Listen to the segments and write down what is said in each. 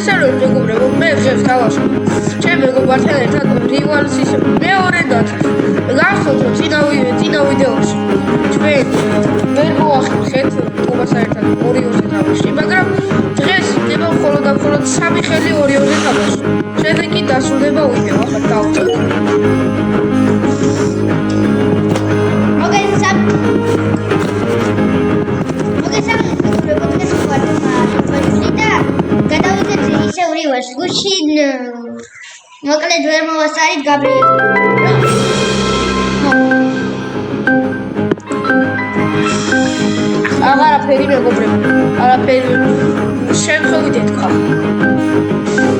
მოგესალმებით მეგობრებო, მე დღეს გავაშლ ჩემ მეგობართან ერთად რივალსის მეორე დათვს. გახსოვთ რომ წინა ვიდეოში ჩვენ ვერ მოახერხეთ ტუბასთან ერთად ორიორზე თამაში, მაგრამ დღეს ხდება მხოლოდ და მხოლოდ სამი ხელი ორიორზე თამაში. შემდეგ კი დასრულდება ვიდეო, ახლა დავწერთ. Gushin მოკლედ ვერ მოვასწარით გაბრიელ. აღარაფერი მეგობრებო, არაფერი შემთხვევით ეთქვა.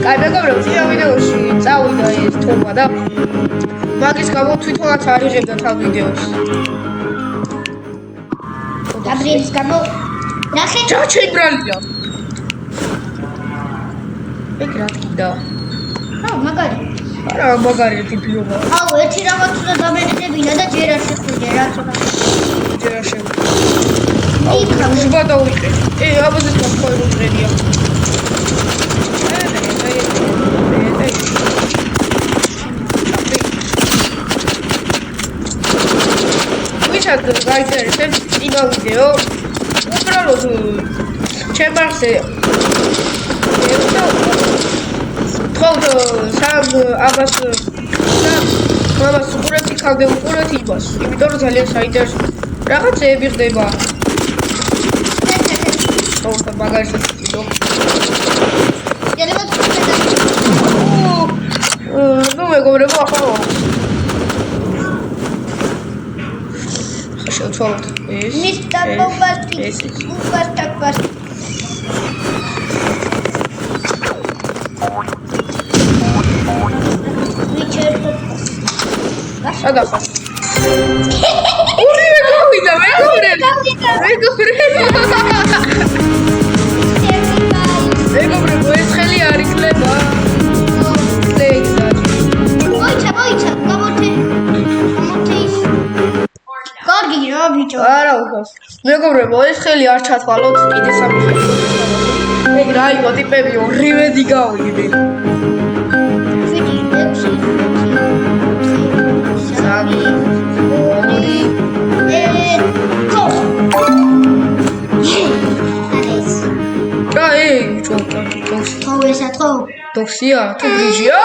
კაი მეგობრებო, წინა ვიდეოში წავიდა ეს თომა და მაგის გამო თვითონაც არ იღებდა თან ვიდეოს. გაბრიელის გამო ნახე ჩაჩიბრალია. ეგ რა კიდა? მაგარი. არა, მაგარი ტიპიობა. აუ, ერთი რაღაც უნდა დამეყრებინა და ჯერ არ შეხვიდე რა თქმა უნდა. ჯერ არ შეხვიდე. იქა ჟბა დავიყე. აბაზეს თქვა რომ წერია. ვისაც გაიწერეთ წინა ვიდეო, უბრალოდ ჩემარზე თქო სამ აბას უყურებთ იქამდე უყურებთ იმას, იმიტომ რომ ძალიან საინტერესო რაღაცები ხდება. თქო მაგალითად ვიდეო. ნუ მეგობრებო, ახლა შევცვალოთ ეს. მისტერ ბომბასტი. სადახა. ორივე გავიდა მეგობრებო. მეგობრებო, ეს ხელი არ იქნება. მოიცა, გამორთე ის. კარგი რა ბიჭო. არა უხოს. მეგობრებო, ეს ხელი არ ჩათვალოთ, კიდე სამი ხელი. ეგ რა იყო ტიპები ორივე დიგავიდი. Toxia, tu brigio.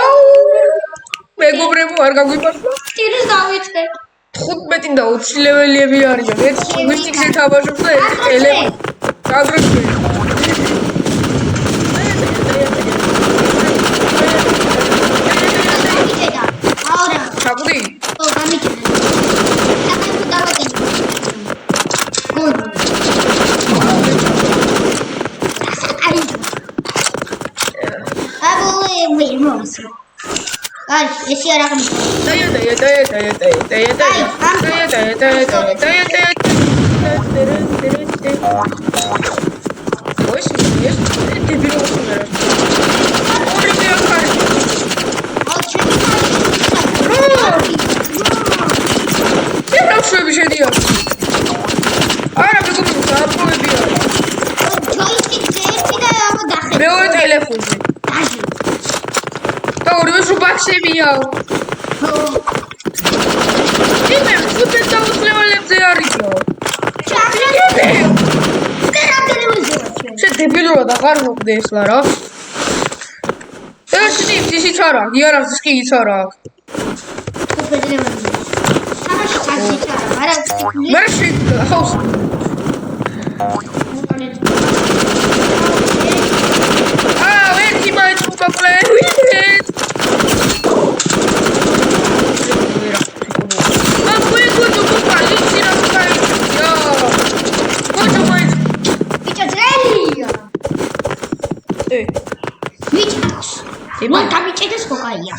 მეგობრებო, არ გაგვიფარდა. ტირს დავიწყე. 15 და 20 ლეველიები არიან. ეს მისტიკზე თამაშობს და ეს ტელე გაგვიწყე. ჩაგვდი? ო, გამიჭირე. Ay, esse era como. Semia. Ime, super da uslevaleებზე არისო. ჩაგრე. კერა ტელევიზორ. შენ დებილურად აღარ მოხდე ეს რა. ეს ისიც არა, იარაღს კი იც არა. თამაში წასი არა, არა. მერში ხავს. ერთი მაინც უკაპლე. გამიჭედეს ხოყაია.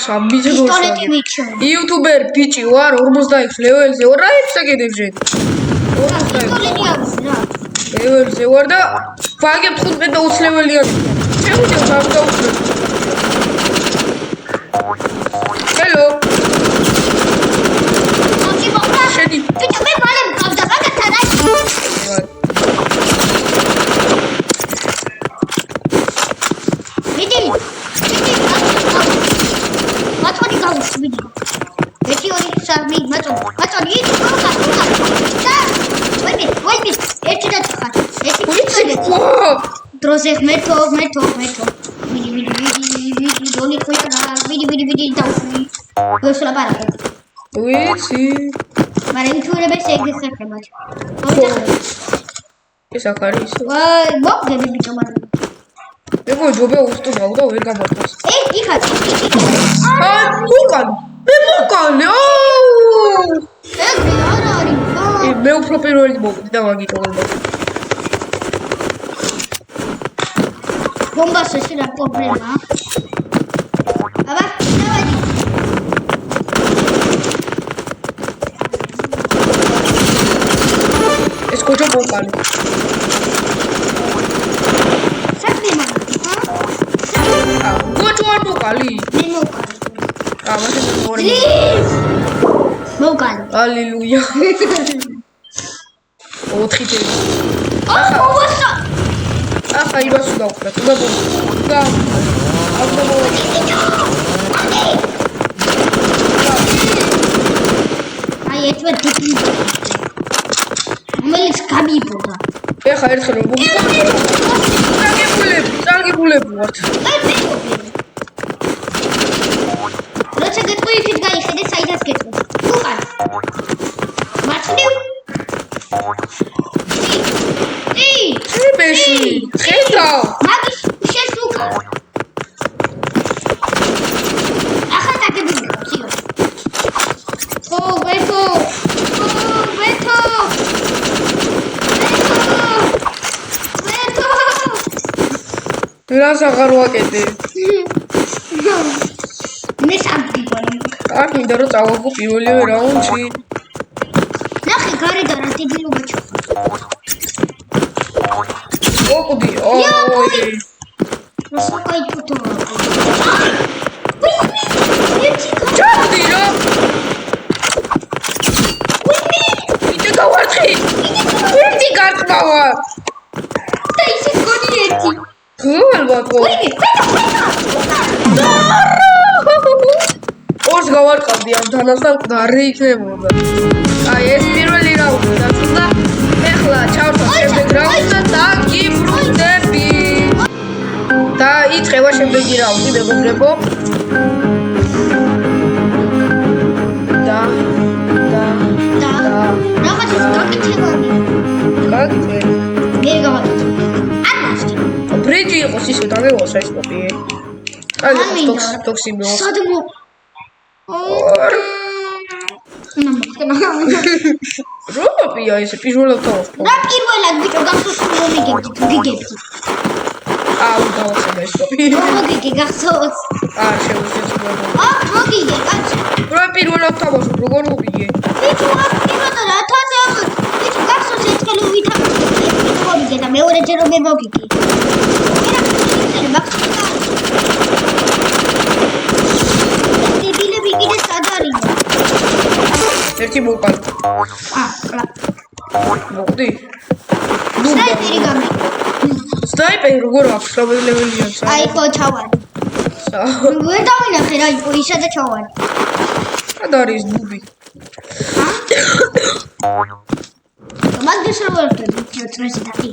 საბიჯე გორსა. იუთუბერ ბიჭი ვარ 46 ლეველზე. რა ეცაგედებს? 46 რა. ლეველზე ვარ და ვაგებ 15 და 20 ლეველია. შევიდე გავდაუშვე. ჰელო. მოდი მოხდა. შედი. ბიჭო მე მალე მყავდა მაგათან აი. მაწონი გავუსვიდი. 1 2 3 მაწონი ის და ვაი, ერთი და თხარ. ერთი დროზე მეთო. ვიდი დონი ხოჭრა, ვიდი დაუსვი. გოსლა ბარაკო. ვიცი. მაგრამ თურებს ეგეხებათ. ეს აქ არის. ვაი, მოგდები ბიჭო მაგრამ. მეგო ჯობია უსტო გავდა ვერ გამართავს. იქაც. მე მოკალე. ეგრე არ არის. მე უფრო პირველი მოვდი და მაგიტოვება. ბომბას ეს რა პრობლემაა? აბა, დავადი. ეს კოჭო მოკალე. საქმეა. კოჭო არ მოკალი. მე მოკალი. მაშინ მორი. მოკალი. ალილუია. 4 წელი. ოვასა. ახლა იბას დავხდა. და აი ერთმა დიპი. რომელიც გამიბოდა. ეხა ერთხელ რომ წარგებულები ვართ. როცა გეტყვი იქით გაიხედე საიდანაც გეტყვი. უკან. მართლი? ტრიპეში. ხედავ. მაგის შენს უკან. ახლა დაგებულიყო, ძიო. ვეთო. რას აღარ ვაკეთე? მე სამგიბონი. არ მინდა რომ წავაგო პირველივე რაუნდში. ნახე გარედან რა დებილობა ჩხა. ოკუდი. ოი. აი ფოტო. ჩავდი რა. იდე გავარცხი. ერთი გარტყავა. და ისე გონი ერთი. გულბაკო. ორს გავარყავდი ამ თანას და მყარი იქნებოდა. აი ეს პირველი რაუნდი დაწვდა. ეხლა ჩავთვალ შემდეგ რაუნდს და გიბრუნდები. და იწყება შემდეგი რაუნდი, მეგობრებო. და რაღაცა გაკეთებანი. გაგიწე. მე გავაკეთე. არ მასწი. ბრიჯი იყოს ისე დაგევალსა ის კოპი. აი ტოქსი მე. სადმო. რობია ესე პირველად თავხო. რა პირველად ბიჭო გახსოვს რომ გიგებდი. დავახსენე ეს კოპი. მოგიგე გახსოვს. არ შეუძლია. მოგიგე კაცო. რა პირველად თავხო როგორ მოგიგე? ბიჭო რა პირველად რა თაზე ბიჭო გახსოვს ერთხელ ვითავე და მეორე ჯერ რომ მე მოგიგე. ერთი მოვყავ. მოვდი. სნაიპერი გამი. სნაიპერი როგორ აქვს? რა ლეველია? აი ხო ჩავარი. ვერ დავინახე რა იყო ისა და ჩავარი. რა არის ბუბი? მაგდეს რა ვერდები წრეზე დაკი.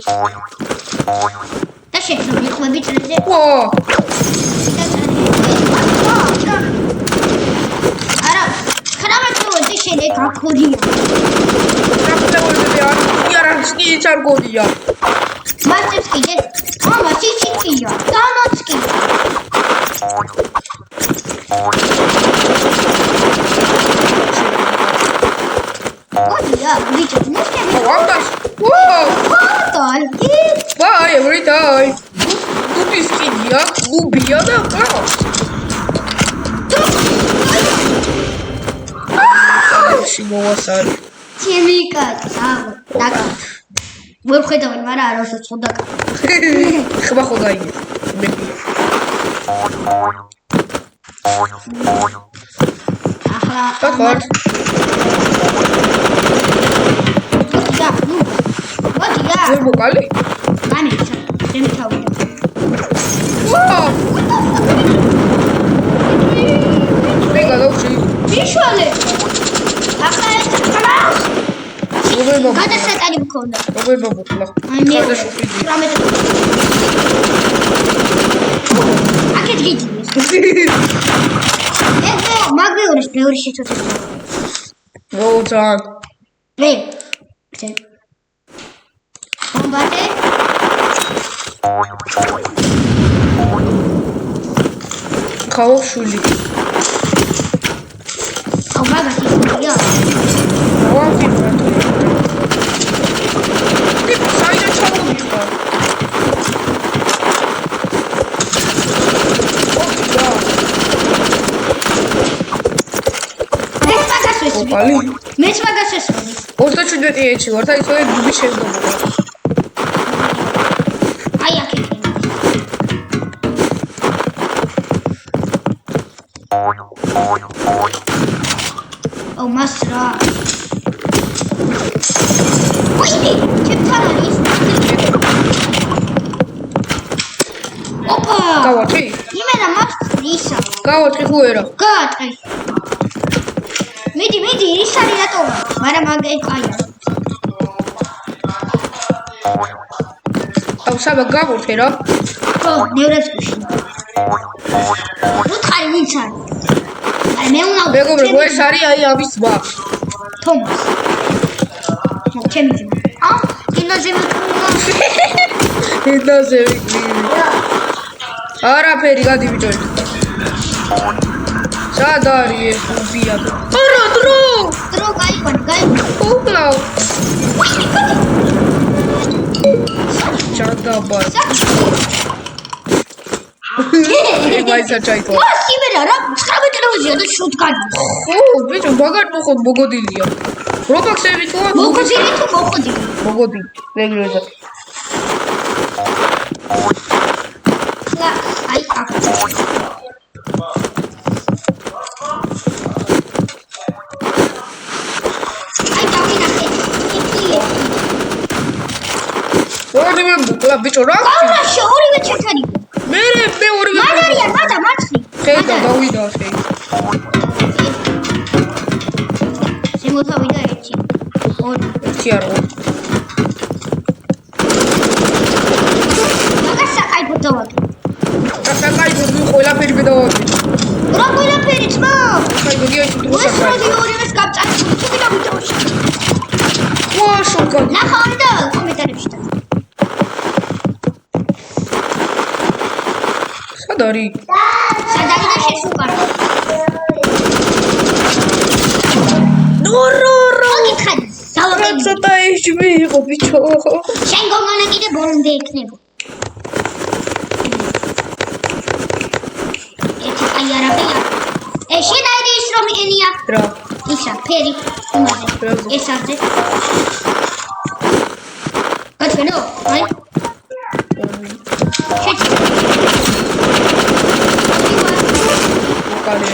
და შეძლო მიხვები წრეზე. არა, ხრავატოვდი შენე გაქორია. ხრავატოვდი არა სკიჩარგოდია. მარტებს კიდე. მამა სიჩიკია. დანაცკი. ოდია, ბიჭო, მოსკევი. ვანდას. Bye, every time. Bubia da class. She was a Chemica, Daga. We'll put on Mara, so Daga. Kabahogai. But what? What? Vocali? Wow! What the უშვალე. ახლა ეს კრავს. როგორ მოგ გადასატანი მქონდა. როგორ მოგუხლა აი მე ხარდა შუხიძი 18. აქეთ გიძინეს. ეს მაგეურს ბევრი შეცოცხლე. მოუძან მე. კომბატე. ხავშული აუ მაგათიია. ვაფი მე საერთოდ ჩამოვიდა ოპალი მეც მაგას ესვენი. 27 ეჩი ვარ და ისე გუდი შევდობოდა აი აქეთ. აუ მასრა. ვაი, ჩემთან არის. ოპა. გავაჭი იმენა მას ისა. გავაჭი ხო ერა გაატყე. მიდი, ის არის რატომა? მაგრამ მაგე კაია. აუ საბა გავურთე რა ხო, ნევრებს გუშინ. უთხარი ვინც არის? აი მე უნდა მეგობრებო ეს არის აი ამის ვა თომას. ჩემი ძმა. კინოზე მეკრუნა. ენაზე ვიკლი არაფერი გადი ბიჭო სად არის ეს უბია არა დრო გაიყვან. უკლავ ჩადაბა ვაისა ჩაიტო მას იმერა რა 19 დროზია და შუთ გადი. ო ბიჭო მაგარ მოხოდ მოგოდილია რობოქსები თუ მოხოდი. მოგოდი რეგულარულად აი აქ. აი დავინახე. ორივე ბუკლა ბიჭო რა აუში ორივე ჩეთარი. მე ორივე მაგარია მადა მარცხი. ხედა დავიდა ხე შემოთავიდა ერთი. ორი. ერთი არ ვარ მაგას საკაიფო დავაგე. საკაიფო მე ყველაფერი მედავაგე რა ყველაფერი ძმა? საკაიფო გიაჩი თუ ეს როდი ორივეს გაბწარი თუ ვიდეოში. ვა შოკა ნახავდი და კომენტარებში და. სად არის სადარი და შესუყარა. ნორო მოგითხარი. დავაგები. ცოტა HP იყო ბიჭო შენ გონგონა კიდე ბოლომდე იქნება. ერთი აი არაფერია. შენ აიდი ის რომ ენია. რა ისა ფერი უმაზე. ეს არზე. გაჩვენო? აი. შეჭი. ვაკალე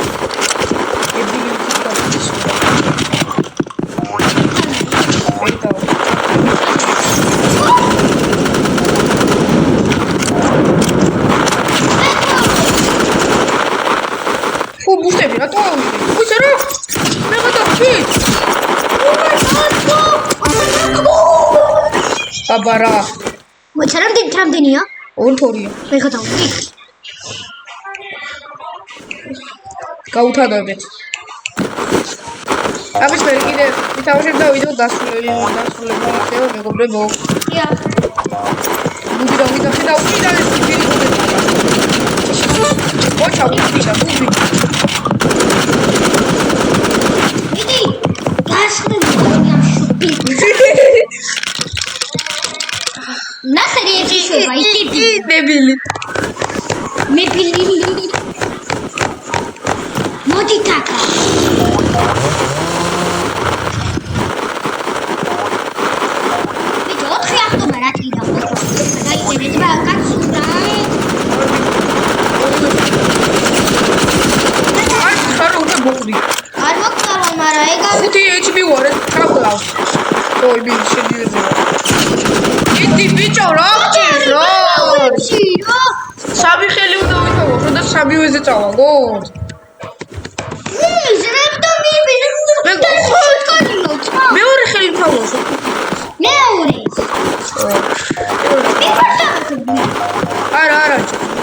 ებილი ცოტა ეიტა ფუ ბუშტები რატო ავიდე უცა რა მე გადავში აბარა რამდენია? ორთორია მე გადავდი. გაუთანებთ ამის მე კიდე ვითავშებ და ვიდეო დასრულება იქნება მეგობრებო ია. მუდი და ვიდავშე და უკიდა ეს ვიდეო ოჩა უკიდა მუდი მიდი. გასხდები ამ შუპი. ნახე ერთი შვება იკიდი. დებილი მე ბილი. მოდი თაკა. ბიჭო 4 ავტომატ რა ტკიდა. დაიწერე ძმა კაცურა. აი ხარო უკვე მოხდი არ მოკლავა, მაგრამ ეგა 5 HP ვარ ჩაკლავს ой ბიჭო შედიეზე იტი ბიჭო რა გჭირს რა ჭირო. სამი ხელი უნდა ვიტოვო და სამივეზე წავალ გო ზრებდომი მეორე ხელი თავოსო. მეორე. არა.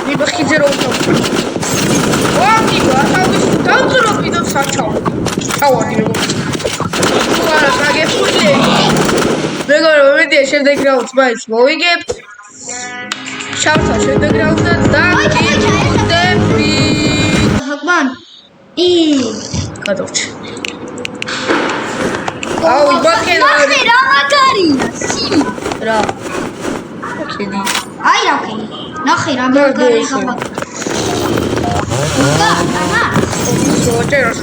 მიბხიძე რომ თავო. ვაკი გათავის დავწრობი და საჩავ. ჩავადი როგორ. არა, გაგეხუძე. მეგობრებო, მედია შემდეგ რაუნდს მაინც მოვიგებთ. შავთა შემდეგ რაუნდს და დაგიდები. ჰაკმან. გადავჭი. აუ, ბაქენ. რა მაგარია, სი. რა. ოკეი. აი რა ოკეი. ნახე რა მაგარია ხაბა. და ამა. სოჭეროს.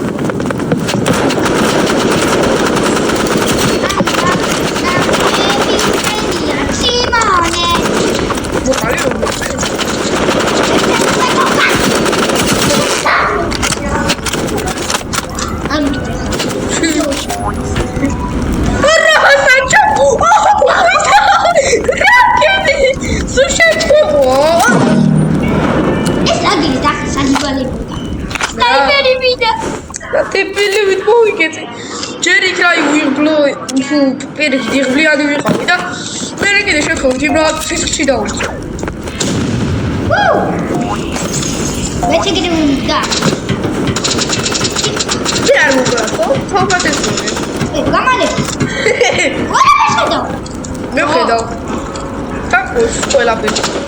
ვუყალი რომ ტიპილივით მოვიკეთე. ჯერ იქ რა ვიღბლო, პირიქით იღბლიანი ვიყავი და მერე კიდე შევხედოთ იმ რაღაც სისხლში დავიწყო. მეც კიდე უნდა. ჯერ არ მოგრა ხო? თამათ ეს მოვე. გამალე. ვარა შეხედავ. მე ვხედავ. თაკოს ყველაფერი.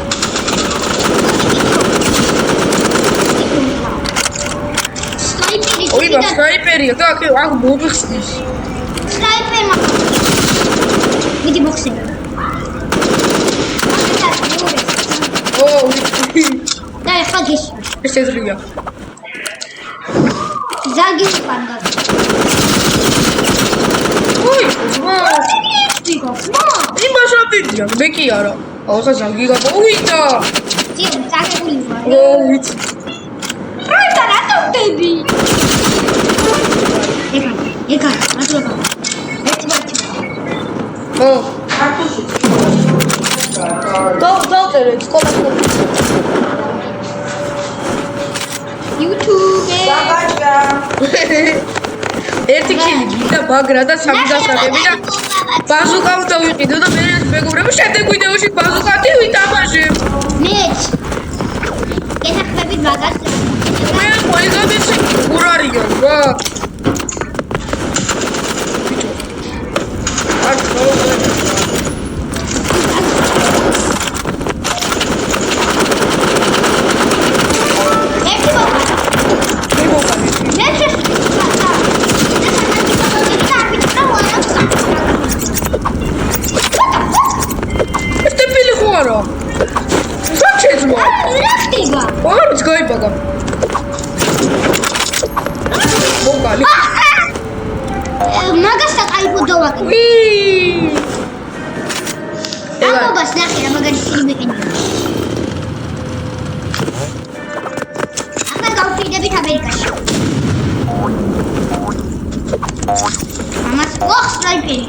ой, ба снайперია და აქ მოვიხსნის. სნაიპერმა. მიდი მოხსენე. ო, და ეხლა გის. ეს ეზრია. ზაგის პანდა. ой, ვა. ვიღო. იმას რა პიდია, მე კი არა. აუ, ხა ზაგი გაპოვიდა. ძი, ზაგებული ვარ. ო, ვიცი. აი, და რატო ვდები? ეკა, მადლობა. ერთი. ო, ქართულში. დავწერე სკოლაში. YouTube-ე. დაბაჭა. ერთი კილი და ბაგრა და სამი დასაღები და ბაზუკა უნდა ვიყიდო და მე მეგობრებო შემდეგ ვიდეოში ბაზუკათი ვითამაშებ. მეც. გენახები მაგას. მე ყველგან ეს გურარია რა. გაიბაგა. მოგალი. მაგას საკაიფო დავაკეთე. ამობას ნახე რა მაგარი ფილმი ყინია. ახლა გავფრიდებით ამერიკაში. ამას ოხ სნაიპერი.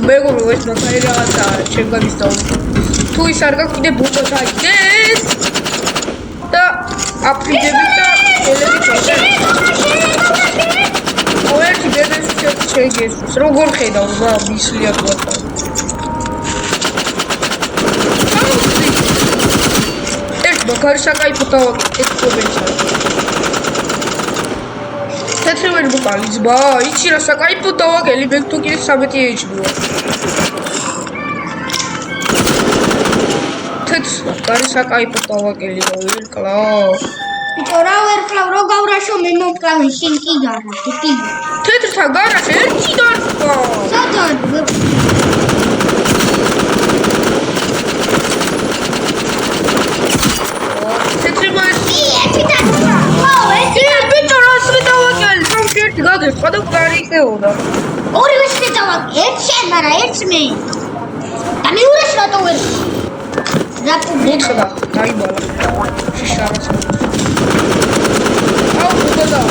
მეგობრებო ეს მაგარი რაღაცაა, ჩემ გამისწავლე. თუ ის არ გაქვს კიდე ბუტო გაიგდეს და აფრიდებით და ელები ჩაწერე. ოერთი ბებეს შეგესწროს. როგორ ხედავ რა მისლია თქვა. ეს მაგარი საკაიფო დავაკეთე ექსპერიმენტი. თეთრეველი ბუკალის ბა, იცი რა საკაიფო დავაკელი მე თუ კიდე 13 ეჭვია. გარი საკაიფო დავაკელი რა ვერკლავ. ბიჭო რა ვერკლავ რო გავრაშო მე მომკლავი შენ კი გარა კი. თეთრთა გარაშე ერთი დარწვა. სადან? თეთრი მოიწი ერთი დარწვა. ო ერთი ბიჭო რა სრი დავაკელი სამში ერთი გადაიხვა და გარი იქეოდა. ორივე სრი დავაკელი. ერთ შენ არა ერთ მე. და მეორეს რატო ვერ? მოხდა დაიბალა შიშარას აუ მოხდა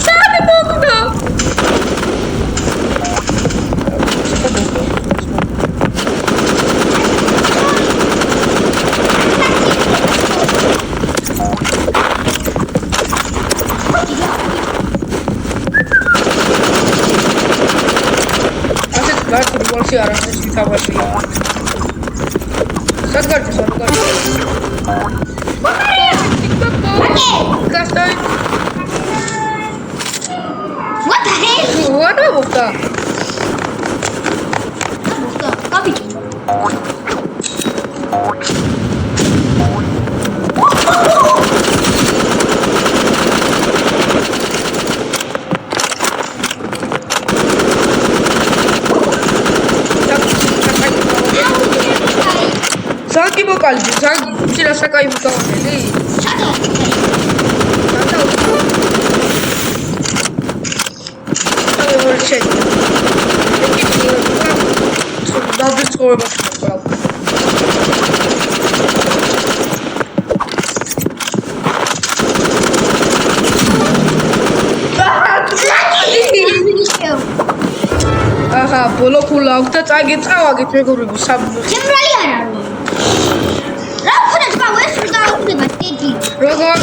სად მოხდა Იცი არა, ეს ვიტავაშია. სადგარჯის არ გაგა. გასტოი. What the hell? ვანა მოხდა. Კაბიჭი. Zangi mokalici, zangi. Sila sakai mukawateli. ჩატო. Добре ცხოვრებაში მოყავ. აჰა, ბოლოკულა აქვს და წავაგეთ მეგობრებო, ჩემრალი არ არის. რა ხუნა თქვა ეს რა დაუხდება დიდი. როგორ